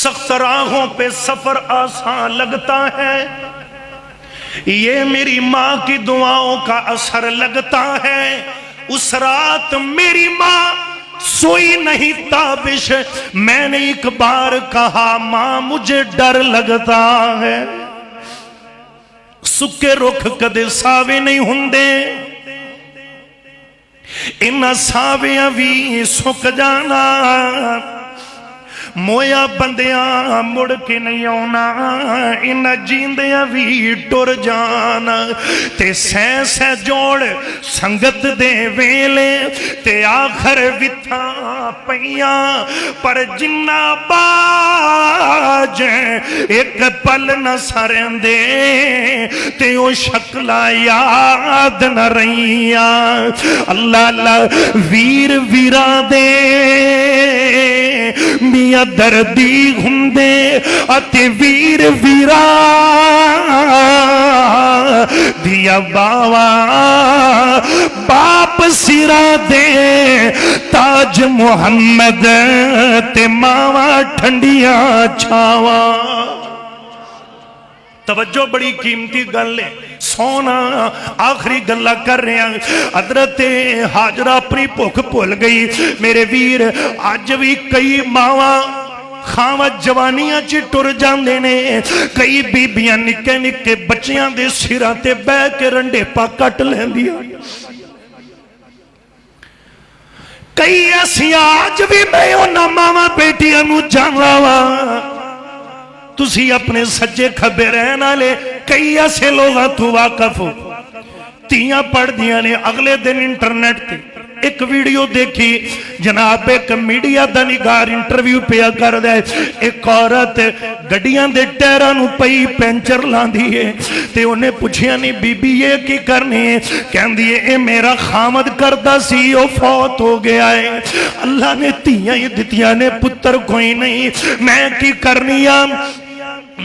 سخت راہوں پہ سفر آسان لگتا ہے، یہ میری ماں کی دعاؤں کا اثر لگتا ہے۔ اس رات میری ماں سوئی نہیں تابش، میں نے ایک بار کہا ماں مجھے ڈر لگتا ہے۔ سکے رخ کدے ساوے نہیں ہوندے، انہاں ساویاں بھی سک جانا، مویا بندیاں مڑ کے نہیں آنا، انہاں جیندیاں بھی ٹر جانا۔ تے سہ سہ جوڑ سنگت دے ویلے تے آخر وتھاں پیاں، پر جنہ باج ایک پل نہ سرندے تے او شکلہ یاد نہ رہیاں۔ اللہ اللہ ویر ویرا دے میاں دردی گھندے اتے ویر ویرا دیا باوا باپ سرا دے تاج محمد تے ماوا ٹھنڈیاں چھاوا۔ توجہ بڑی قیمتی گل ہے، سونا آخری گلہ کر رہے ہیں۔ حضرت حاجرہ اپنی بھوک بھول گئی۔ میرے ویر آج بھی کئی ماواں خاواں جوانیاں چ ٹر جاندے نے، کئی بیبیاں نکے نکے بچیاں دے سراں تے بہ کے رنڈے پا کٹ لیندیاں، کئی ایسی آج بھی میں انہاں ماواں بیٹیاں نو جاندا وا۔ تسی اپنے سجے کھبے رہنا لے کئی ایسے لوگاں تو واقف ہو، تیاں پڑھ دیاں نے۔ اگلے دن انٹرنیٹ تے ایک ویڈیو دیکھی، جناب ایک میڈیا دا نگار انٹرویو پیا کر دے، ایک عورت گڈیاں دے ٹیرانو پئی پینچر لاندی ہے تے انہیں پوچھیا نہیں بی بی یہ کی کرنی ہے، کہن دیئے اے میرا خامد کردہ سی او فوت ہو گیا ہے، اللہ نے تیاں ہی دتیاں نے پتر کوئی نہیں، میں کی کرنی ہے۔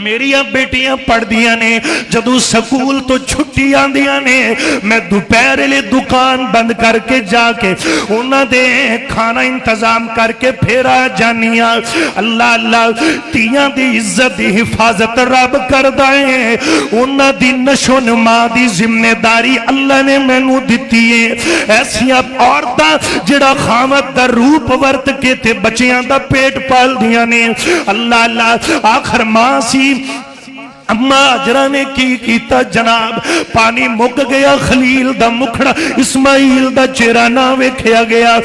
میریاں بیٹیاں پڑھ دیاں نے، جدو سکول تو چھٹی آن دیاں نے، میں دوپہر لے دکان بند کر کے جا کے انہاں دے کھانا انتظام کر کے پھیرا جانیاں۔ اللہ اللہ تیاں دی عزت دی حفاظت رب کر دائیں، انہاں دی نشو نما دی ذمہ داری اللہ نے میں نو دیتی ہے۔ ایسی اب عورتاں جڑا خامت دا روپ ورت کے تے بچیاں دا پیٹ پال دیاں نے۔ اللہ اللہ آخر ماں سی اماں حاجرہ نے کی کیتا جناب، پانی مک گیا، خلیل دا مکھڑا اسماعیل دا چہرہ نہ ویکھیا گیا،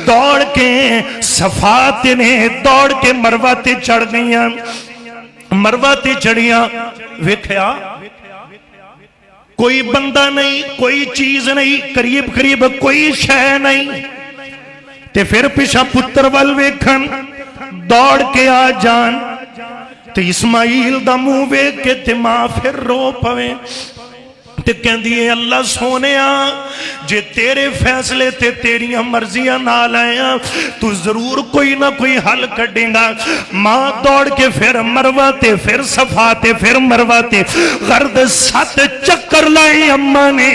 دوڑ کے صفات نے دوڑ کے مروہ تے چڑھ گئیاں، مروہ تے چڑھیاں، ویکھیا کوئی بندہ نہیں، کوئی چیز نہیں، قریب قریب کوئی شے نہیں، تے پھر پیچھے پتر وال ویکھن دوڑ کے آ جان تے اسماعیل دا منہ ویکھ کے تے ماں پھر رو پویں تے کہندی ہے اللہ سونیا جے تیرے فیصلے تے تیریاں مرضیاں نال آیا تو ضرور کوئی نہ کوئی حل کڈے گا۔ ماں دوڑ کے پھر مروہ تے پھر صفا تے پھر مروہ تے غرد 7 چکر لائی اماں نے،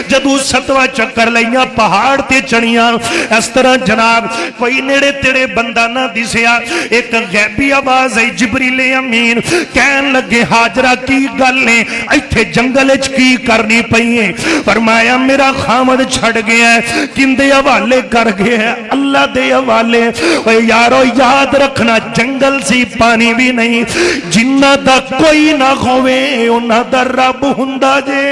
جدو 7واں چکر لائیاں پہاڑ تے چڑھیاں، اس طرح جناب کوئی نیڑے تیڑے بندہ نہ دسیا، ایک غیبی آواز ہے جبریل امین کہن لگے حاجرہ کی گل نے ایتھے جنگل اچ کی کرنی پئیے؟ فرمایا میرا خامد چھڑ گیا ہے، کندے حوالے کر گیا ہے؟ اللہ دے حوالے۔ اے یارو یاد رکھنا جنگل سی پانی بھی نہیں، جنہ دا کوئی نہ ہوئے انہ دا رب ہندا جے۔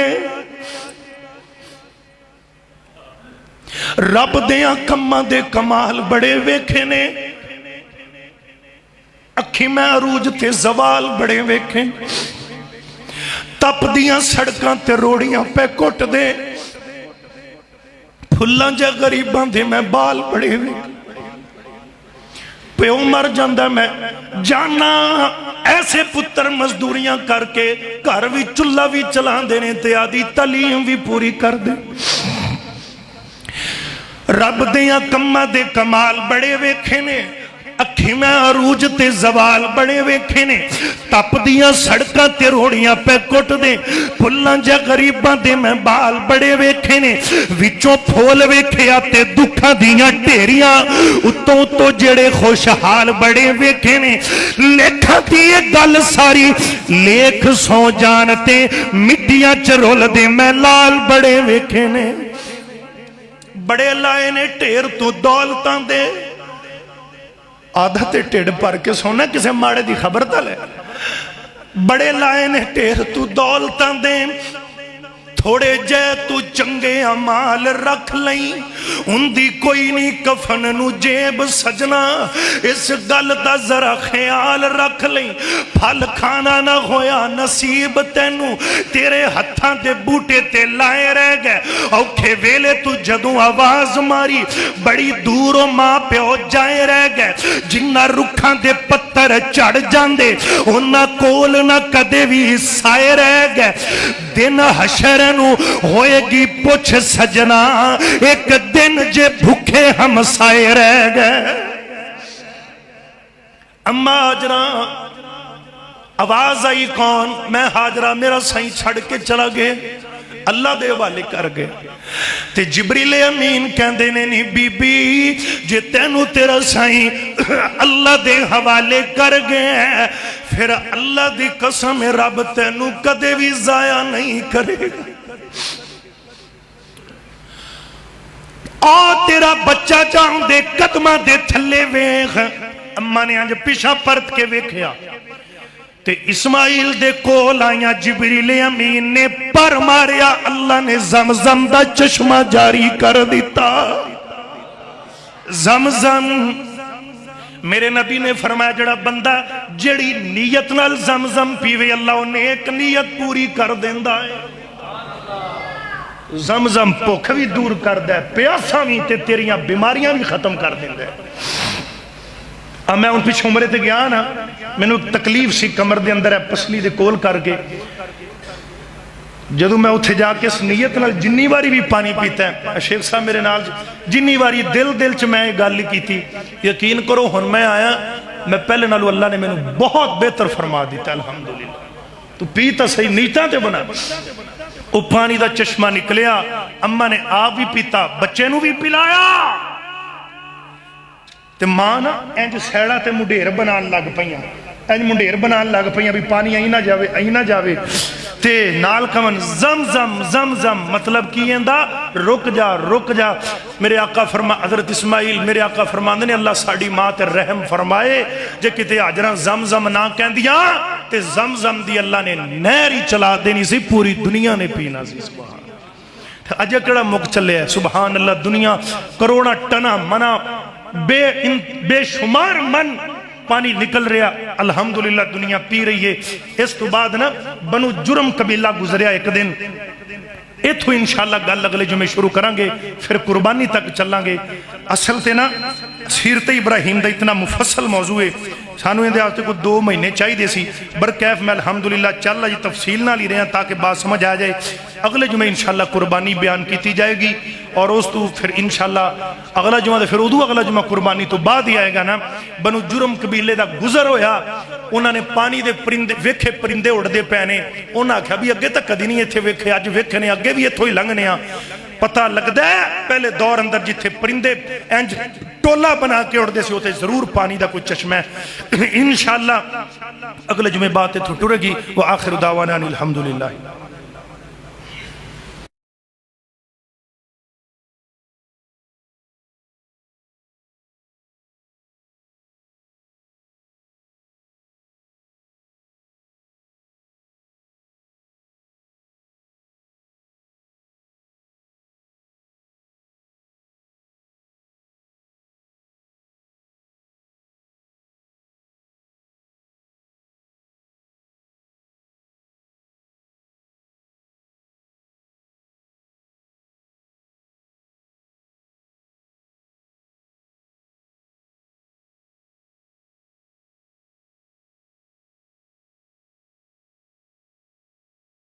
رب دیاں کماں دے کمال بڑے ویکھے نے، اکھی میں عروج تے زوال بڑے ویکھے، تپ دیاں سڑکاں تے روڑیاں پہ کٹ دے، پھلاں جا غریباں دے میں بال بڑے ویکھے، پیو مر جاندہ میں جانا ایسے پتر مزدوریاں کر کے گھر بھی چلہ بھی چلان دینے تے آدھی تعلیم بھی پوری کر دے۔ رب دیاں کمہ دے کمال بڑے ویکھے نے، अखी मैं अरूज ते जवाल बड़े वेखे ने, तपदियां सड़कां ते रोड़ियां पे कुटदे, फुल्लां जा गरीबां दे मैं बाल बड़े वेखे ने, विचों फूल वेखिया ते दुखां दियां ढेरियां, उत्तों उत्तों जेड़े खुशहाल बड़े वेखे ने। लेखां दी ये गल सारी लेख सौ जान ते मिट्टियां च रुलदे मैं लाल बड़े वेखे ने। बड़े लाए ने ढेर तू दौलतां दे, आधा ते ढिड भर के सोना किसे माड़े दी खबर तो ले। बड़े लाए ने ढेर तू दौलतां दे, थोड़े जे तू चंगे अमाल रख लई, उंदी कोई नहीं कफन नू जेब सजना, इस गल दा जरा ख्याल रख लई। फल खाना ना होया नसीब तैनू, तेरे हत्थां दे बूटे ते लाए रह गए। औखे वेले तू जदों आवाज मारी, बड़ी दूरों मां प्यो जाए रह गए। जिन्ना रुखां दे पत्थर झड़ जांदे, उन्ना कोल ना कदे भी साए रह गए। दिन हशर होएगी पुछ सजना, एक दिन जे भूखे हम साए रह गए। अम्मा हाजरा, आवाज आई कौन? मैं हाजरा, मेरा सही छड़ के चला गए, अल्लाह दे हवाले कर गए। ते जिबरील अमीन कहंदे ने नी बीबी, जे तैनू तेरा साई अल्लाह दे हवाले कर गए, फिर अल्लाह दी कसम रब तैनू कदे भी जाया नहीं करेगा। आ तेरा बच्चा जाऊं दे कदमां दे थल्ले वेख। अम्मा ने अंज पिछा परत के वेख्या ते इस्माइल दे कोल आया जिबरील अमीन ने पर मारिया, अल्लाह ने जमजम दा चश्मा जारी कर दिता। जमजम, मेरे नबी ने फरमाया जड़ा बंदा जड़ी नीयत नाल जमजम पीवे, अल्लाह उन्हें एक नीयत पूरी कर देंदा है। जमजम भुख भी दूर करदा है, प्यासा भी ते तेरियां बीमारियां भी खत्म कर देंदा है। अब मैं उन पिछे उमरे ते गया ना, मैनू तकलीफ सी कमर दे अंदर है पसली दे कोल करके। जदों मैं उत्थे जाके इस नीयत नाल जिन्नी बारी भी पानी पीता है, शेख साहब मेरे नाल जिन्नी बारी दिल दिल च मैं गल की, यकीन करो हुण मैं आया, मैं पहले नालों अल्लाह ने मैनू बहुत बेहतर फरमा दिता। अल्हम्दुलिल्लाह। तू पी तो सही, नीयतां ते बना। वो पानी का चश्मा निकलिया, अम्मा ने आप भी पीता, बच्चे नू भी पिलाया। ते मां ना इंज सैड़ा ते मुंडेर बनान लग पईयां, इंज मुंडेर बनान लग पईयां भी पानी आई ना जावे, आई ना जावे। ते नाल कवन जमजम जमजम, मतलब की कहंदा रुक जा रुक जा। मेरे आका फरमा, हजरत इस्माइल मेरे आका फरमांदे ने अल्लाह साडी मां ते रहम फरमाए, जे किते हाजरा जमजम ना कहंदियां ते जमजम दी अल्लाह ने नहर ही चला देनी सी, पूरी दुनिया ने पीना सी। सुभान अजे केड़ा मुक चले, सुभान अल्लाह। दुनिया करोड़ा टना मना बेशुमार मन पानी निकल रहा, अल्हम्दुलिल्लाह दुनिया पी रही है। इस तो बाद ना बनु जुर्म कबीला गुजरिया एक दिन, इथों इंशाअल्लाह गल अगले जुमे शुरू करांगे, फिर कुर्बानी तक चलांगे। असल ते ना सीरत इब्राहिम दा इतना मुफस्सल मौजू है, सानू इहदे वास्ते कोई 2 महीने चाहिए सी। बरकैफ मैं अल्हम्दुलिल्लाह चल रही तफसील नाल ही रहा ताकि बात समझ आ जाए। अगले जुमे इंशाअल्लाह कुर्बानी बयान की जाएगी, और उस तो फिर इंशाअल्लाह अगला जुमा, फिर उदू अगला जुमा कुर्बानी तो बाद ही आएगा ना। बनु जुर्म कबीले का गुजर होया, उन्होंने पानी के परिंदे वेखे, परिंदे उड़ते पे ने। उन्हें आख्या भी अगे तो कदी नहीं इतने वेखे, अज वेखे ने, अगे भी इतों ही लंघने आ। पता लगता है पहले दौर अंदर जिथे परिंदे इंज टोला बना के उड़ते से, उसे जरूर पानी का कोई चश्मा है। इंशाअल्लाह अगले जुमे बात इतों टुरेगी। वो आखिर दावाना अनिल हम्दुलिल्लाह।